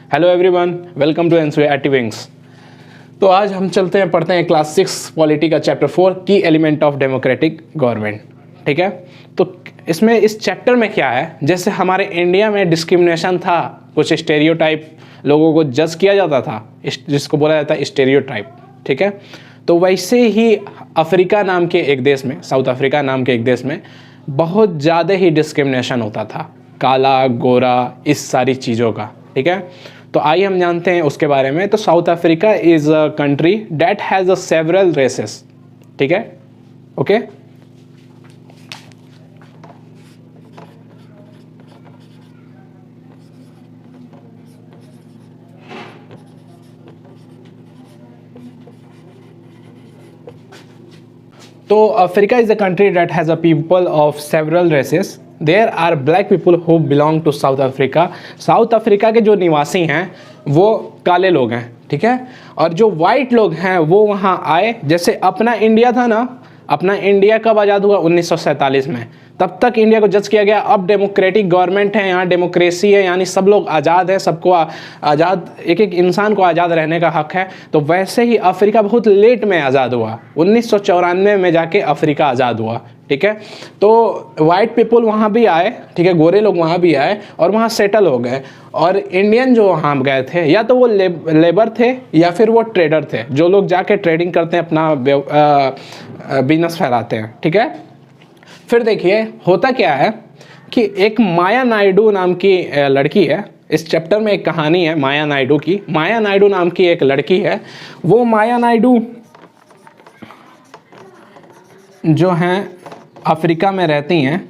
Hello everyone, welcome to NCERT wings. तो आज हम चलते हैं पढ़ते हैं क्लास 6 पॉलिटी का चैप्टर 4 की एलिमेंट ऑफ डेमोक्रेटिक गवर्नमेंट। ठीक है, तो इसमें इस चैप्टर में क्या है, जैसे हमारे इंडिया में डिस्क्रिमिनेशन था, कुछ स्टेरियोटाइप लोगों को जज किया जाता था, जिसको बोला जाता है स्टेरियोटाइप। ठीक है, तो वैसे ही अफ्रीका नाम के एक देश में, साउथ अफ्रीका नाम के एक देश में बहुत ज़्यादा ही डिस्क्रिमिनेशन होता था, काला गोरा इस सारी चीज़ों का। ठीक है, तो आइए हम जानते हैं उसके बारे में। तो South Africa is a country that has a several races. ठीक है, ओके। तो Africa is a country that has a people of several races. There are black people who belong to South Africa. South Africa के जो निवासी हैं वो काले लोग हैं। ठीक है, और जो वाइट लोग हैं वो वहाँ आए। जैसे अपना इंडिया था ना, अपना इंडिया कब आज़ाद हुआ? 1947 में। तब तक इंडिया को जज किया गया। अब डेमोक्रेटिक गवर्नमेंट है, यहाँ डेमोक्रेसी है, यानी सब लोग आज़ाद हैं, सबको आज़ाद, एक एक इंसान को आज़ाद रहने का हक है। तो वैसे ही अफ्रीका बहुत लेट में आज़ाद हुआ, 1994 में जाके अफ्रीका आज़ाद हुआ। ठीक है, तो वाइट पीपल वहाँ भी आए, ठीक है, गोरे लोग वहाँ भी आए और वहाँ सेटल हो गए। और इंडियन जो वहाँ गए थे, या तो वो लेबर थे या फिर वो ट्रेडर थे, जो लोग जाके ट्रेडिंग करते हैं, अपना बिजनेस फैलाते हैं। ठीक है, फिर देखिए होता क्या है कि एक माया नायडू नाम की लड़की है। इस चैप्टर में एक कहानी है माया नायडू की। माया नायडू नाम की एक लड़की है। वो माया नायडू जो हैं अफ्रीका में रहती हैं,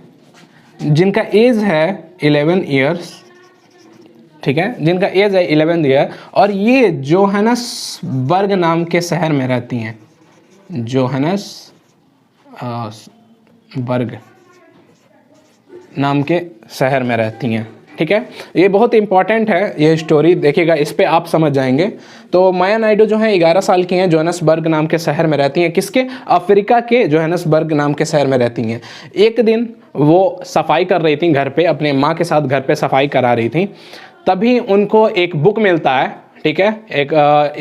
जिनका एज है 11 ईयर्स। ठीक है, जिनका एज है 11 ईयर, और ये जोहानसबर्ग नाम के शहर में रहती हैं। जोहानसबर्ग नाम के शहर में रहती हैं। ठीक है, ये बहुत इंपॉर्टेंट है ये स्टोरी, देखिएगा, इस पे आप समझ जाएंगे। तो माया नायडू जो है 11 साल की हैं, जोहानसबर्ग नाम के शहर में रहती हैं। किसके? अफ्रीका के जोहानसबर्ग नाम के शहर में रहती हैं। एक दिन वो सफाई कर रही थी घर पे, अपने माँ के साथ घर पे सफाई करा रही थी। तभी उनको एक बुक मिलता है। ठीक है, एक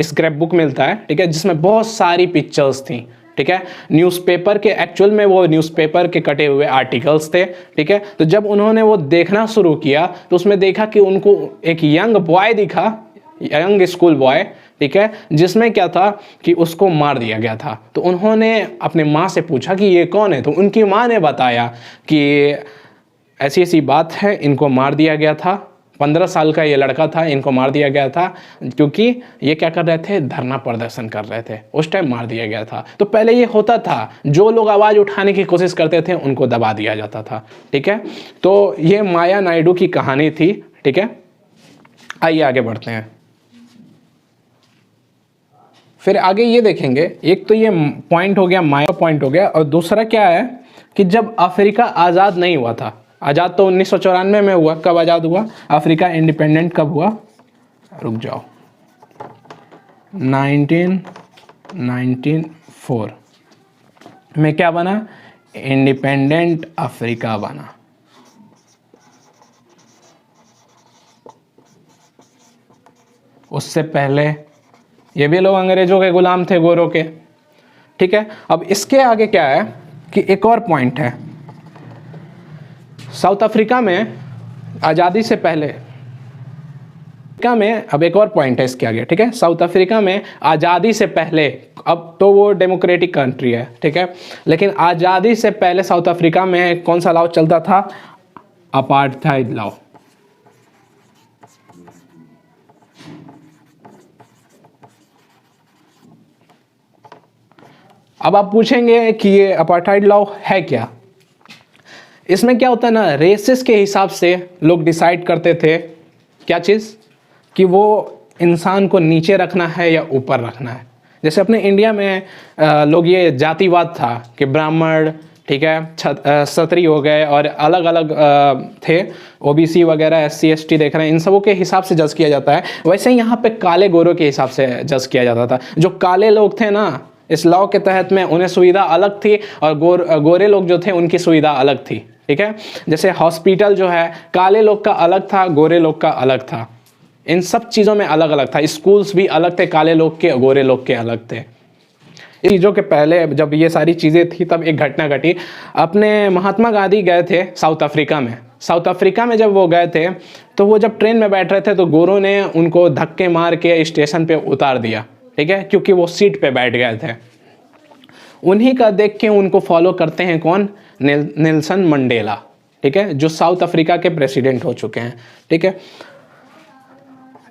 स्क्रैप बुक मिलता है। ठीक है, जिसमें बहुत सारी पिक्चर्स थी। ठीक है, न्यूज़पेपर के, एक्चुअल में वो न्यूज़पेपर के कटे हुए आर्टिकल्स थे। ठीक है, तो जब उन्होंने वो देखना शुरू किया तो उसमें देखा कि उनको एक यंग बॉय दिखा, यंग स्कूल बॉय। ठीक है, जिसमें क्या था कि उसको मार दिया गया था। तो उन्होंने अपने माँ से पूछा कि ये कौन है, तो उनकी माँ ने बताया कि ऐसी ऐसी बात है, इनको मार दिया गया था। 15 साल का ये लड़का था, इनको मार दिया गया था क्योंकि ये क्या कर रहे थे? धरना प्रदर्शन कर रहे थे, उस टाइम मार दिया गया था। तो पहले ये होता था, जो लोग आवाज़ उठाने की कोशिश करते थे उनको दबा दिया जाता था। ठीक है, तो ये माया नायडू की कहानी थी। ठीक है, आइए आगे बढ़ते हैं। फिर आगे ये देखेंगे, एक तो ये पॉइंट हो गया, माया पॉइंट हो गया, और दूसरा क्या है कि जब अफ्रीका आज़ाद नहीं हुआ था, आज़ाद तो 1994 में हुआ। कब आज़ाद हुआ अफ्रीका? इंडिपेंडेंट कब हुआ? रुक जाओ, 1994 में क्या बना? इंडिपेंडेंट अफ्रीका बना। उससे पहले ये भी लोग अंग्रेजों के गुलाम थे, गोरों के। ठीक है, अब इसके आगे क्या है कि एक और पॉइंट है। साउथ अफ्रीका में आज़ादी से पहले, अफ्रीका में, अब एक और पॉइंट है इसके आगे। ठीक है, साउथ अफ्रीका में आज़ादी से पहले, अब तो वो डेमोक्रेटिक कंट्री है, ठीक है, लेकिन आज़ादी से पहले साउथ अफ्रीका में कौन सा लॉ चलता था? Apartheid law. अब आप पूछेंगे कि ये अपार्थाइड लॉ है क्या? इसमें क्या होता है ना, रेसेस के हिसाब से लोग डिसाइड करते थे क्या चीज़, कि वो इंसान को नीचे रखना है या ऊपर रखना है। जैसे अपने इंडिया में लोग, ये जातिवाद था कि ब्राह्मण, ठीक है, क्षत्रिय हो गए, और अलग अलग थे, ओबीसी वगैरह, एससी एसटी देख रहे हैं, इन सबों के हिसाब से जज किया जाता है। वैसे ही यहाँ पे काले गोरों के हिसाब से जज किया जाता था। जो काले लोग थे ना, इस लॉ के तहत में उन्हें सुविधा अलग थी, और गोरे लोग जो थे उनकी सुविधा अलग थी। ठीक है, जैसे हॉस्पिटल जो है काले लोग का अलग था, गोरे लोग का अलग था। इन सब चीज़ों में अलग अलग था। स्कूल्स भी अलग थे, काले लोग के गोरे लोग के अलग थे। इन चीज़ों के पहले जब ये सारी चीज़ें थी तब एक घटना घटी। अपने महात्मा गांधी गए थे साउथ अफ्रीका में। साउथ अफ्रीका में जब वो गए थे तो वो जब ट्रेन में बैठ रहे थे तो गोरों ने उनको धक्के मार के स्टेशन पे उतार दिया, ठीक है, क्योंकि वो सीट पे बैठ गए थे। उन्हीं का देख के उनको फॉलो करते हैं कौन? नेल्सन मंडेला, ठीक है, जो साउथ अफ्रीका के प्रेसिडेंट हो चुके हैं, ठीक है।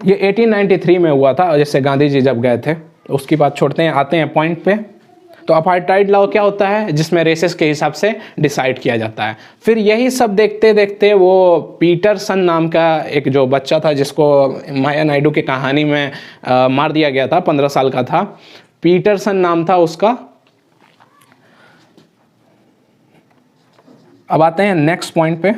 ये 1893 में हुआ था, जैसे गांधी जी जब गए थे। उसकी बात छोड़ते हैं, आते हैं पॉइंट पे। तो अपार्टाइड लॉ क्या होता है? जिसमें रेसेस के हिसाब से डिसाइड किया जाता है। फिर यही सब देखते देखते वो पीटरसन नाम का एक जो बच्चा था, जिसको माया नायडू की कहानी में मार दिया गया था, 15 साल का था, पीटरसन नाम था उसका। अब आते हैं नेक्स्ट पॉइंट पे।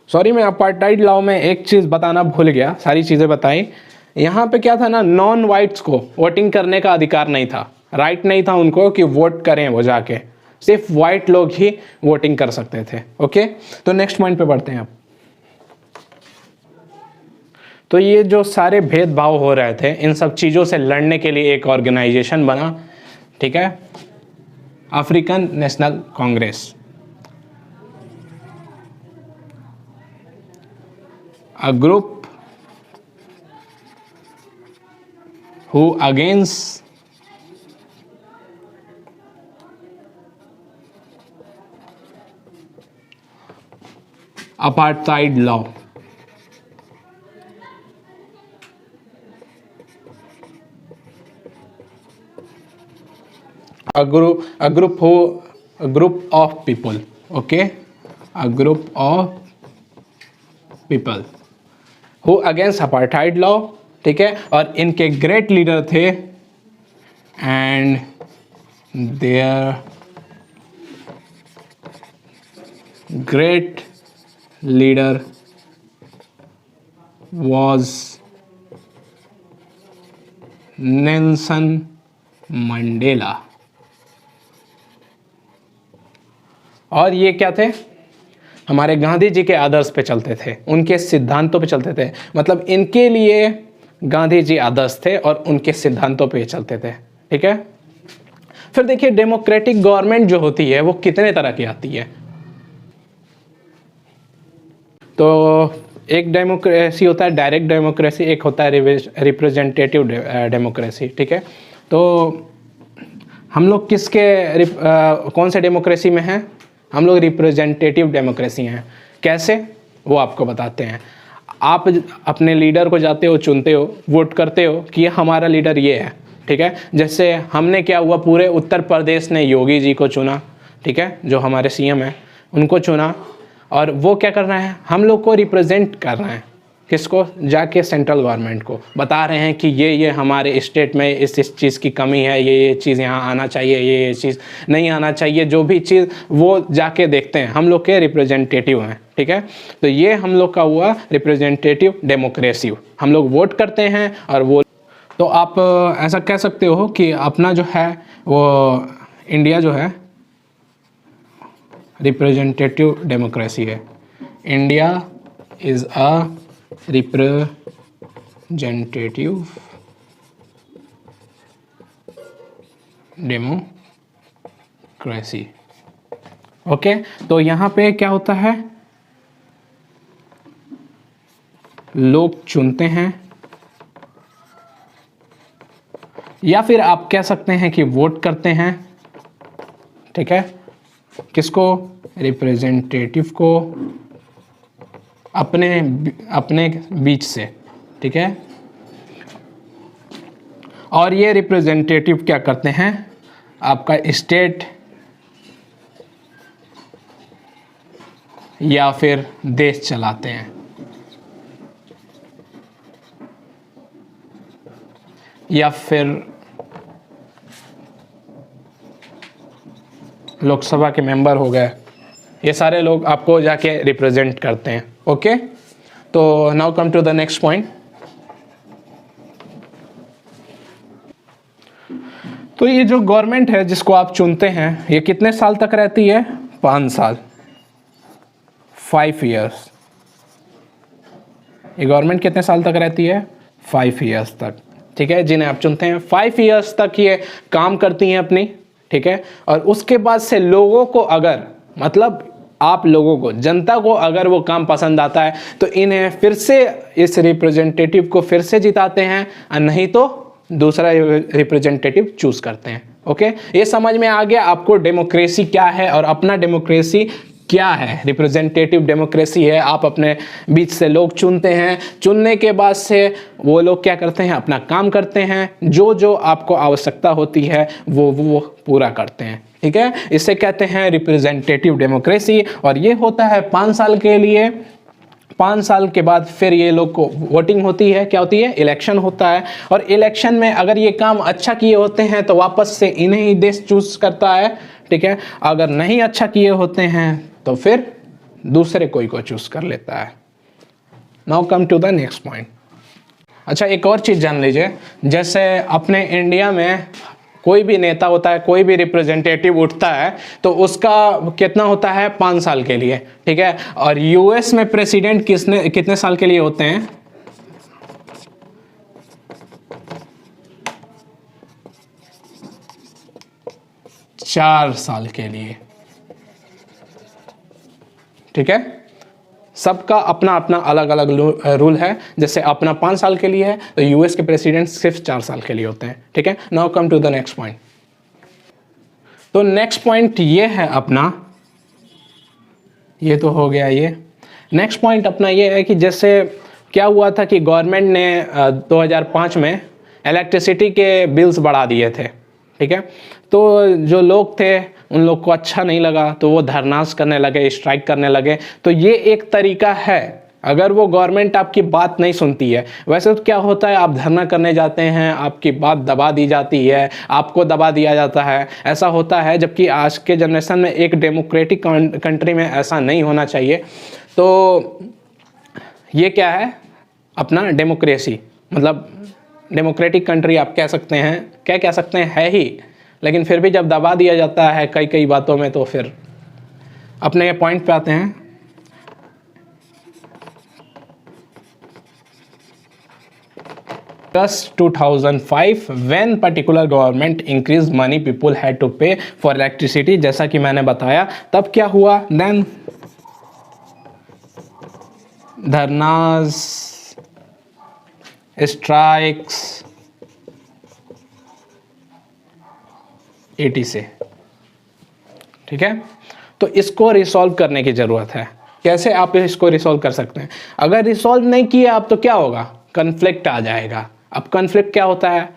सॉरी, मैं अपार्टाइड लॉ में एक चीज़ बताना भूल गया, सारी चीज़ें बताई। यहाँ पे क्या था ना, नॉन वाइट्स को वोटिंग करने का अधिकार नहीं था, राइट नहीं था उनको कि वोट करें वो जाके, सिर्फ वाइट लोग ही वोटिंग कर सकते थे। ओके, तो नेक्स्ट पॉइंट पे बढ़ते हैं अब। तो ये जो सारे भेदभाव हो रहे थे, इन सब चीज़ों से लड़ने के लिए एक ऑर्गेनाइजेशन बना, ठीक है, African national Congress. A group who against apartheid law. A group of people, okay, a group of people who against apartheid law, ठीक है, और इनके ग्रेट लीडर थे, and their great leader was Nelson Mandela. और ये क्या थे? हमारे गांधी जी के आदर्श पे चलते थे, उनके सिद्धांतों पे चलते थे। मतलब इनके लिए गांधी जी आदर्श थे और उनके सिद्धांतों पे चलते थे, ठीक है। फिर देखिए, डेमोक्रेटिक गवर्नमेंट जो होती है वो कितने तरह की आती है। तो एक डेमोक्रेसी होता है डायरेक्ट डेमोक्रेसी, एक होता है रिप्रेजेंटेटिव डेमोक्रेसी, ठीक है। तो हम लोग कौन से डेमोक्रेसी में हैं? हम लोग रिप्रेजेंटेटिव डेमोक्रेसी हैं। कैसे? वो आपको बताते हैं। आप अपने लीडर को जाते हो, चुनते हो, वोट करते हो कि हमारा लीडर ये है, ठीक है। जैसे हमने क्या हुआ, पूरे उत्तर प्रदेश ने योगी जी को चुना, ठीक है, जो हमारे सीएम हैं उनको चुना, और वो क्या कर रहे हैं? हम लोग को रिप्रेजेंट कर रहे हैं। किसको? जाके सेंट्रल गवर्नमेंट को बता रहे हैं कि ये हमारे स्टेट में इस चीज़ की कमी है, ये चीज़ यहाँ आना चाहिए, ये चीज़ नहीं आना चाहिए, जो भी चीज़ वो जाके देखते हैं। हम लोग के रिप्रेजेंटेटिव हैं, ठीक है। तो ये हम लोग का हुआ रिप्रेजेंटेटिव डेमोक्रेसी। हम लोग वोट करते हैं और वो, तो आप ऐसा कह सकते हो कि अपना जो है वो इंडिया जो है रिप्रेजेंटेटिव डेमोक्रेसी है। India is a representative democracy. Okay, तो यहाँ पे क्या होता है, लोग चुनते हैं, या फिर आप कह सकते हैं कि वोट करते हैं, ठीक है। किसको? रिप्रेजेंटेटिव को, अपने बीच से, ठीक है। और ये रिप्रेजेंटेटिव क्या करते हैं? आपका स्टेट या फिर देश चलाते हैं, या फिर लोकसभा के मेंबर हो गए, ये सारे लोग आपको जाके रिप्रेजेंट करते हैं। ओके, तो now come to the next point. तो ये जो गवर्नमेंट है जिसको आप चुनते हैं, ये कितने साल तक रहती है? 5 साल, 5 years। ये गवर्नमेंट कितने साल तक रहती है? 5 ईयर्स तक, ठीक है, जिन्हें आप चुनते हैं। 5 ईयर्स तक ये काम करती हैं अपनी, ठीक है। और उसके बाद से लोगों को अगर, मतलब आप लोगों को, जनता को अगर वो काम पसंद आता है तो इन्हें फिर से इस रिप्रेजेंटेटिव को फिर से जिताते हैं, और नहीं तो दूसरा रिप्रेजेंटेटिव चूज करते हैं। ओके, ये समझ में आ गया आपको डेमोक्रेसी क्या है और अपना डेमोक्रेसी क्या है। रिप्रेजेंटेटिव डेमोक्रेसी है, आप अपने बीच से लोग चुनते हैं, चुनने के बाद से वो लोग क्या करते हैं? अपना काम करते हैं, जो जो आपको आवश्यकता होती है वो पूरा करते हैं, ठीक है। इसे कहते हैं रिप्रेजेंटेटिव डेमोक्रेसी। और ये होता है 5 साल के लिए। 5 साल के बाद फिर ये लोग को वोटिंग होती है, क्या होती है? इलेक्शन होता है। और इलेक्शन में अगर ये काम अच्छा किए होते हैं तो वापस से इन्हें ही देश चूज करता है, ठीक है। अगर नहीं अच्छा किए होते हैं तो फिर दूसरे कोई को चूज कर लेता है। Now come to the next point. अच्छा, एक और चीज़ जान लीजिए, जैसे अपने इंडिया में कोई भी नेता होता है, कोई भी रिप्रेजेंटेटिव उठता है तो उसका कितना होता है? 5 साल के लिए, ठीक है। और यूएस में प्रेसिडेंट कितने साल के लिए होते हैं? 4 साल के लिए, ठीक है। सबका अपना अपना अलग अलग रूल है। जैसे अपना 5 साल के लिए है तो यूएस के प्रेसिडेंट सिर्फ 4 साल के लिए होते हैं, ठीक है। Now come to the next point. तो नेक्स्ट पॉइंट ये है अपना, ये तो हो गया ये। नेक्स्ट पॉइंट अपना ये है कि जैसे क्या हुआ था कि गवर्नमेंट ने 2005 में इलेक्ट्रिसिटी के बिल्स बढ़ा दिए थे, ठीक है। तो जो लोग थे उन लोग को अच्छा नहीं लगा, तो वो धरनास करने लगे, स्ट्राइक करने लगे। तो ये एक तरीका है, अगर वो गवर्नमेंट आपकी बात नहीं सुनती है। वैसे तो क्या होता है, आप धरना करने जाते हैं, आपकी बात दबा दी जाती है, आपको दबा दिया जाता है, ऐसा होता है। जबकि आज के जनरेशन में, एक डेमोक्रेटिक कंट्री में ऐसा नहीं होना चाहिए। तो ये क्या है? अपना डेमोक्रेसी, मतलब डेमोक्रेटिक कंट्री आप कह सकते हैं, क्या कह सकते हैं, है ही। लेकिन फिर भी जब दबा दिया जाता है कई कई बातों में, तो फिर अपने पॉइंट पे आते हैं। Just 2005 when particular government increased money people had to pay for electricity, जैसा कि मैंने बताया, तब क्या हुआ? Then धरनास, स्ट्राइक्स, एटी से, ठीक है। तो इसको रिसॉल्व करने की ज़रूरत है। कैसे आप इसको रिसॉल्व कर सकते हैं? अगर रिसॉल्व नहीं किया आप तो क्या होगा? कन्फ्लिक्ट आ जाएगा। अब कन्फ्लिक्ट क्या होता है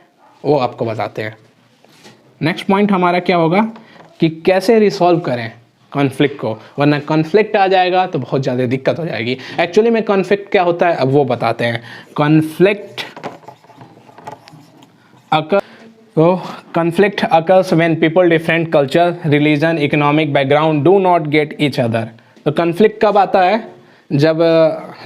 वो आपको बताते हैं। नेक्स्ट पॉइंट हमारा क्या होगा कि कैसे रिसॉल्व करें कॉन्फ्लिक्ट को, वरना कॉन्फ्लिक्ट आ जाएगा तो बहुत ज़्यादा दिक्कत हो जाएगी। एक्चुअली में कॉन्फ्लिक्ट क्या होता है अब वो बताते हैं। Conflict occurs when people different culture, religion, economic background do not get each other। तो कॉन्फ्लिक्ट कब आता है? जब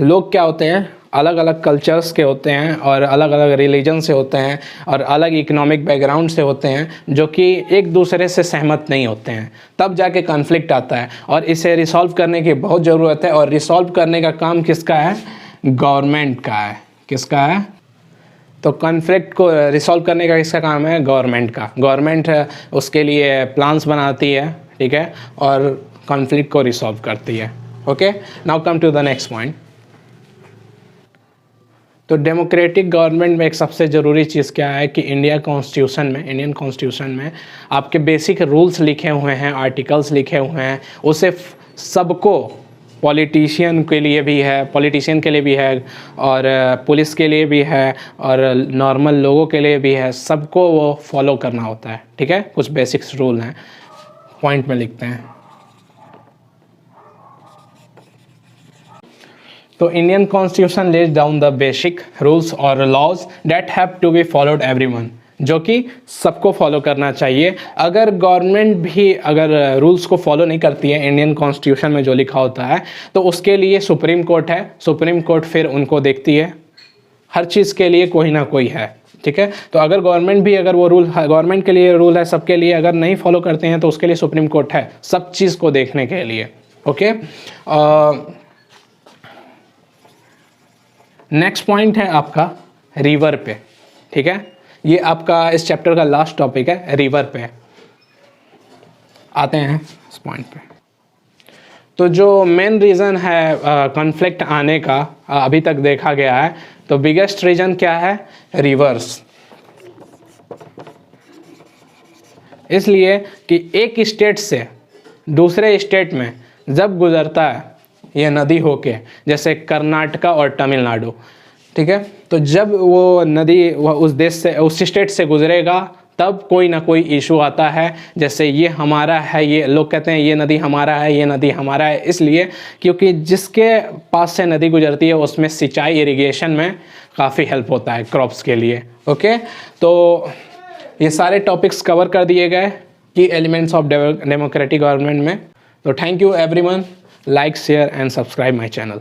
लोग क्या होते हैं, अलग अलग कल्चर्स के होते हैं और अलग अलग रिलीजन से होते हैं और अलग इकोनॉमिक बैकग्राउंड से होते हैं, जो कि एक दूसरे से सहमत नहीं होते हैं, तब जाके कॉन्फ्लिक्ट आता है। और इसे रिसॉल्व करने की बहुत ज़रूरत है। और रिसॉल्व करने का काम किसका है? गवर्नमेंट का है। किसका है? तो कॉन्फ्लिक्ट को रिसॉल्व करने का किसका काम है? गवर्नमेंट का। गवर्नमेंट उसके लिए प्लान्स बनाती है, ठीक है, और कॉन्फ्लिक्ट को रिसॉल्व करती है। Okay, now come to the next point. तो डेमोक्रेटिक गवर्नमेंट में एक सबसे ज़रूरी चीज़ क्या है कि इंडियन कॉन्स्टिट्यूशन में आपके बेसिक रूल्स लिखे हुए हैं, आर्टिकल्स लिखे हुए हैं। उसे सबको, पॉलिटिशियन के लिए भी है और पुलिस के लिए भी है और नॉर्मल लोगों के लिए भी है, सबको वो फॉलो करना होता है, ठीक है। कुछ बेसिक्स रूल हैं, पॉइंट में लिखते हैं। तो Indian constitution lays down the basic rules और laws that have to be followed everyone, जो कि सबको फॉलो करना चाहिए। अगर गवर्नमेंट भी अगर रूल्स को फॉलो नहीं करती है इंडियन कॉन्स्टिट्यूशन में जो लिखा होता है, तो उसके लिए सुप्रीम कोर्ट है। सुप्रीम कोर्ट फिर उनको देखती है, हर चीज़ के लिए कोई ना कोई है, ठीक है। तो अगर गवर्नमेंट भी, अगर वो रूल गवर्नमेंट के लिए रूल है सबके लिए, अगर नहीं फॉलो करते हैं तो उसके लिए सुप्रीम कोर्ट है सब चीज़ को देखने के लिए। ओके, नेक्स्ट पॉइंट है आपका रिवर पे, ठीक है। ये आपका इस चैप्टर का लास्ट टॉपिक है, रिवर पे। आते हैं इस पॉइंट पे। तो जो मेन रीज़न है कॉन्फ्लिक्ट आने का अभी तक देखा गया है, तो बिगेस्ट रीज़न क्या है, रिवर्स। इसलिए कि एक स्टेट से दूसरे स्टेट में जब गुजरता है ये नदी होके, जैसे कर्नाटका और तमिलनाडु, ठीक है, तो जब वो नदी उस देश से, उस स्टेट से गुजरेगा, तब कोई ना कोई इशू आता है। जैसे ये हमारा है, ये लोग कहते हैं ये नदी हमारा है, ये नदी हमारा है, इसलिए क्योंकि जिसके पास से नदी गुजरती है उसमें सिंचाई, इरिगेशन में काफ़ी हेल्प होता है क्रॉप्स के लिए। ओके, तो ये सारे टॉपिक्स कवर कर दिए गए की एलिमेंट्स ऑफ डेमोक्रेटिक गवर्नमेंट में। तो thank you everyone, like share and subscribe my channel.